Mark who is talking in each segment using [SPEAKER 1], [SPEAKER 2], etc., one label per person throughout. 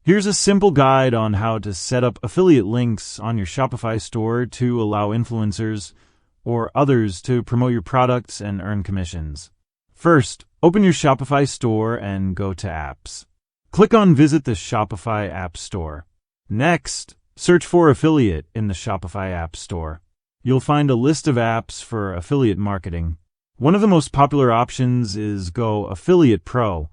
[SPEAKER 1] Here's a simple guide on how to set up affiliate links on your Shopify store to allow influencers or others to promote your products and earn commissions. First, open your Shopify store and go to Apps. Click on Visit the Shopify App Store. Next, search for Affiliate in the Shopify App Store. You'll find a list of apps for affiliate marketing. One of the most popular options is Go Affiliate Pro.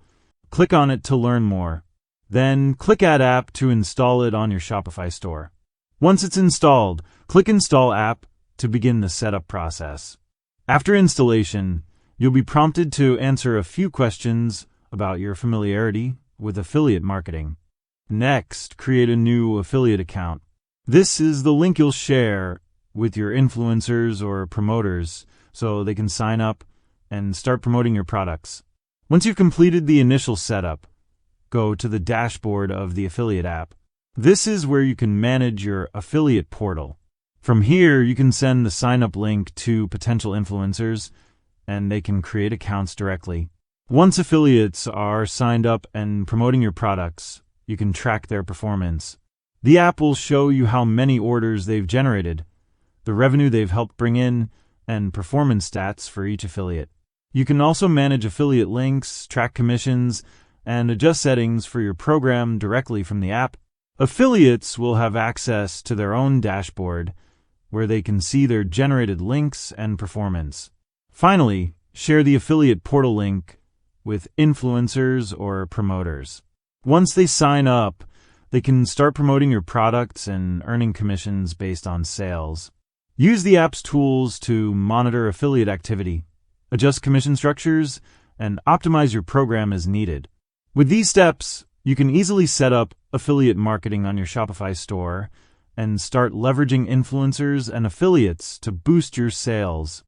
[SPEAKER 1] Click on it to learn more. Then, click Add App to install it on your Shopify store. Once it's installed, click Install App to begin the setup process. After installation, you'll be prompted to answer a few questions about your familiarity with affiliate marketing. Next, create a new affiliate account. This is the link you'll share with your influencers or promoters so they can sign up and start promoting your products. Once you've completed the initial setup, go to the dashboard of the affiliate app. This is where you can manage your affiliate portal. From here, you can send the sign-up link to potential influencers, and they can create accounts directly. Once affiliates are signed up and promoting your products, you can track their performance. The app will show you how many orders they've generated, the revenue they've helped bring in, and performance stats for each affiliate. You can also manage affiliate links, track commissions, and adjust settings for your program directly from the app. Affiliates will have access to their own dashboard where they can see their generated links and performance. Finally, share the affiliate portal link with influencers or promoters. Once they sign up, they can start promoting your products and earning commissions based on sales. Use the app's tools to monitor affiliate activity, adjust commission structures, and optimize your program as needed. With these steps, you can easily set up affiliate marketing on your Shopify store and start leveraging influencers and affiliates to boost your sales.